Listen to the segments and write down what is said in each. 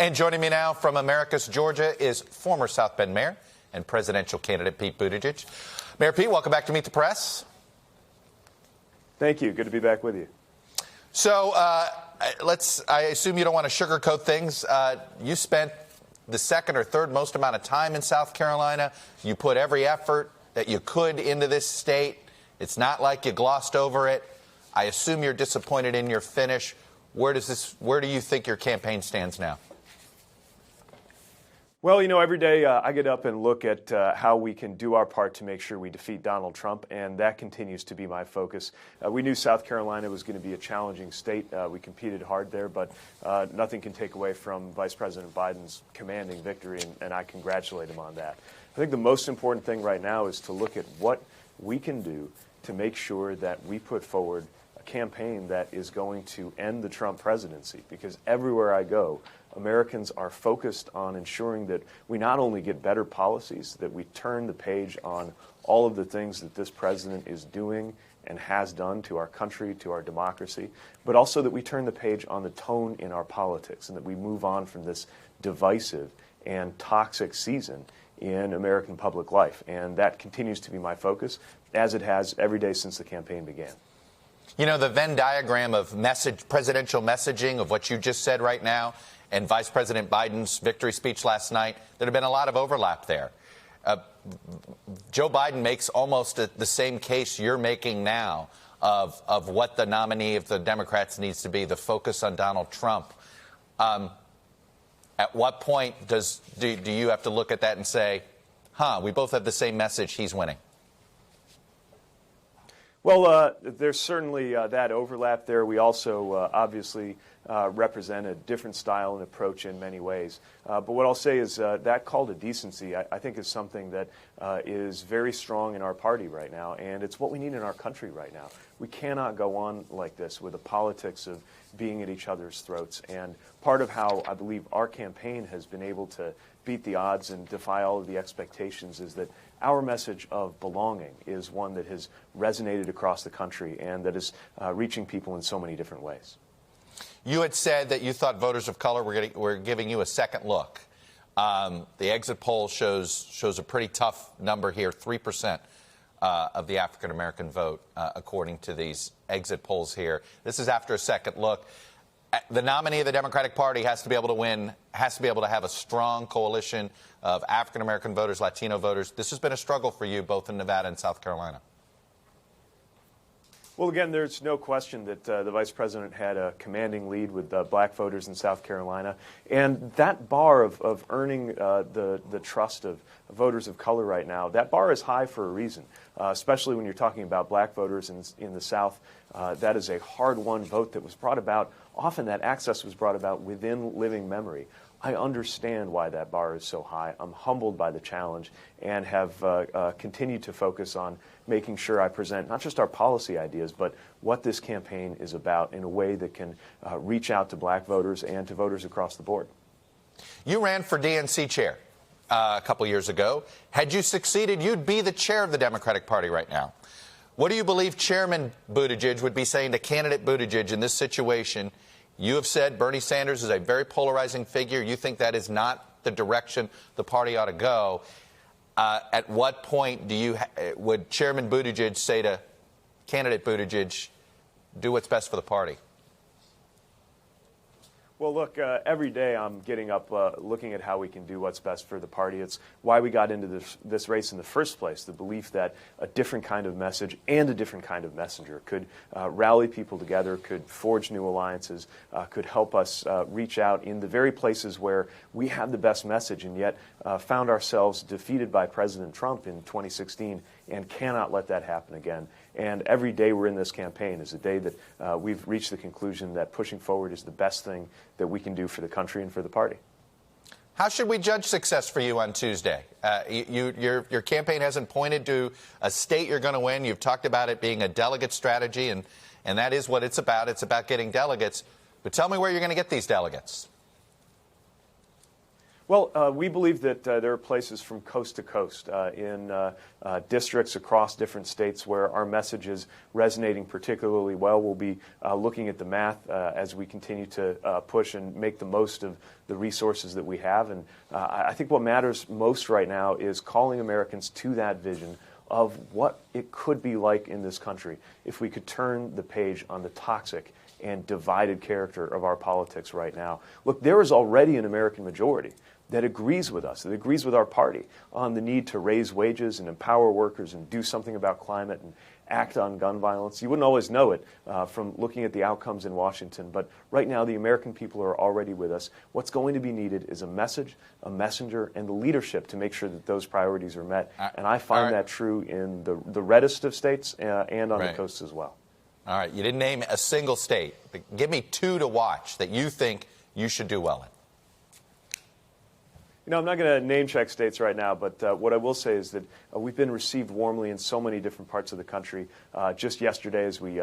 And joining me now from Americus, Georgia, is former South Bend mayor and presidential candidate Pete Buttigieg. Mayor Pete, welcome back to Meet the Press. Thank you. Good to be back with you. So I assume you don't want to sugarcoat things. You spent the second or third most amount of time in South Carolina. You put every effort that you could into this state. It's not like you glossed over it. I assume you're disappointed in your finish. Where do you think your campaign stands now? Well, you know, every day I get up and look at how we can do our part to make sure we defeat Donald Trump, and that continues to be my focus. We knew South Carolina was going to be a challenging state. We competed hard there, but nothing can take away from Vice President Biden's commanding victory, and I congratulate him on that. I think the most important thing right now is to look at what we can do to make sure that we put forward a campaign that is going to end the Trump presidency, because everywhere I go, Americans are focused on ensuring that we not only get better policies, that we turn the page on all of the things that this president is doing and has done to our country, to our democracy, but also that we turn the page on the tone in our politics and that we move on from this divisive and toxic season in American public life. And that continues to be my focus, as it has every day since the campaign began. You know, the Venn diagram of presidential messaging of what you just said right now and Vice President Biden's victory speech last night, there have been a lot of overlap there. Joe Biden makes almost the same case you're making now of what the nominee of the Democrats needs to be, the focus on Donald Trump. At what point do you have to look at that and say, we both have the same message, he's winning? Well, there's certainly that overlap there. We also obviously represent a different style and approach in many ways. But what I'll say is that call to decency, I think, is something that is very strong in our party right now, and it's what we need in our country right now. We cannot go on like this with the politics of being at each other's throats. And part of how I believe our campaign has been able to beat the odds and defy all of the expectations is that our message of belonging is one that has resonated across the country and that is reaching people in so many different ways. You had said that you thought voters of color were giving you a second look. The exit poll shows a pretty tough number here, 3% of the African-American vote, according to these exit polls here. This is after a second look. The nominee of the Democratic Party has to be able to win, has to be able to have a strong coalition of African-American voters, Latino voters. This has been a struggle for you both in Nevada and South Carolina. Well, again, there's no question that the vice president had a commanding lead with black voters in South Carolina. And that bar of earning the trust of voters of color right now, that bar is high for a reason, especially when you're talking about black voters in the South. That is a hard-won vote that was brought about. Often that access was brought about within living memory. I understand why that bar is so high. I'm humbled by the challenge and have continued to focus on making sure I present not just our policy ideas, but what this campaign is about in a way that can reach out to black voters and to voters across the board. You ran for DNC chair a couple years ago. Had you succeeded, you'd be the chair of the Democratic Party right now. What do you believe Chairman Buttigieg would be saying to candidate Buttigieg in this situation? You have said Bernie Sanders is a very polarizing figure. You think that is not the direction the party ought to go. At what point would Chairman Buttigieg say to candidate Buttigieg, do what's best for the party? Well, look, every day I'm getting up looking at how we can do what's best for the party. It's why we got into this race in the first place, the belief that a different kind of message and a different kind of messenger could rally people together, could forge new alliances, could help us reach out in the very places where we have the best message and yet found ourselves defeated by President Trump in 2016 and cannot let that happen again. And every day we're in this campaign is a day that we've reached the conclusion that pushing forward is the best thing that we can do for the country and for the party. How should we judge success for you on Tuesday? Your campaign hasn't pointed to a state you're going to win. You've talked about it being a delegate strategy, and that is what it's about. It's about getting delegates. But tell me where you're going to get these delegates. Well, we believe that there are places from coast to coast in districts across different states where our message is resonating particularly well. We'll be looking at the math as we continue to push and make the most of the resources that we have. And I think what matters most right now is calling Americans to that vision of what it could be like in this country if we could turn the page on the toxic and divided character of our politics right now. Look, there is already an American majority that agrees with us, that agrees with our party on the need to raise wages and empower workers and do something about climate and act on gun violence. You wouldn't always know it from looking at the outcomes in Washington, but right now the American people are already with us. What's going to be needed is a message, a messenger, and the leadership to make sure that those priorities are met. And I find that true in the reddest of states and on the coast as well. All right, you didn't name a single state, but give me two to watch that you think you should do well in. You know, I'm not going to name check states right now, but what I will say is that we've been received warmly in so many different parts of the country. Just yesterday, as we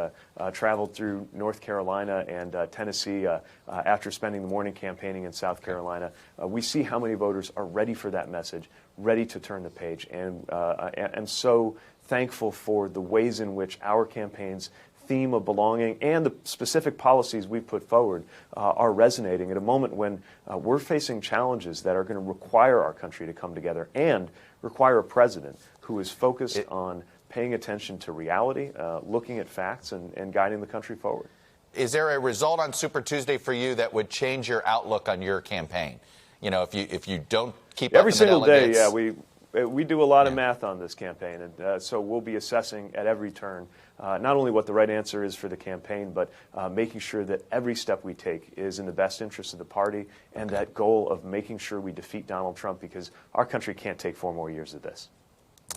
traveled through North Carolina and Tennessee after spending the morning campaigning in South Carolina, we see how many voters are ready for that message, ready to turn the page, and I'm so thankful for the ways in which our campaigns theme of belonging and the specific policies we've put forward are resonating at a moment when we're facing challenges that are going to require our country to come together and require a president who is focused on paying attention to reality, looking at facts, and guiding the country forward. Is there a result on Super Tuesday for you that would change your outlook on your campaign? You know, if you don't keep every up single the day, delegates, we do a lot of math on this campaign, and so we'll be assessing at every turn not only what the right answer is for the campaign, but making sure that every step we take is in the best interest of the party and that goal of making sure we defeat Donald Trump, because our country can't take 4 more years of this.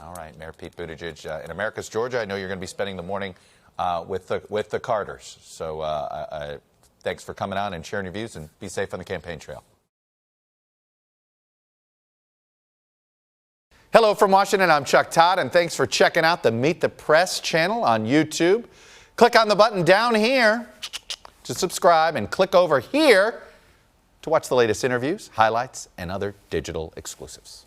All right, Mayor Pete Buttigieg in Americus, Georgia. I know you're going to be spending the morning with the Carters. So thanks for coming on and sharing your views, and be safe on the campaign trail. Hello from Washington, I'm Chuck Todd, and thanks for checking out the Meet the Press channel on YouTube. Click on the button down here to subscribe, and click over here to watch the latest interviews, highlights, and other digital exclusives.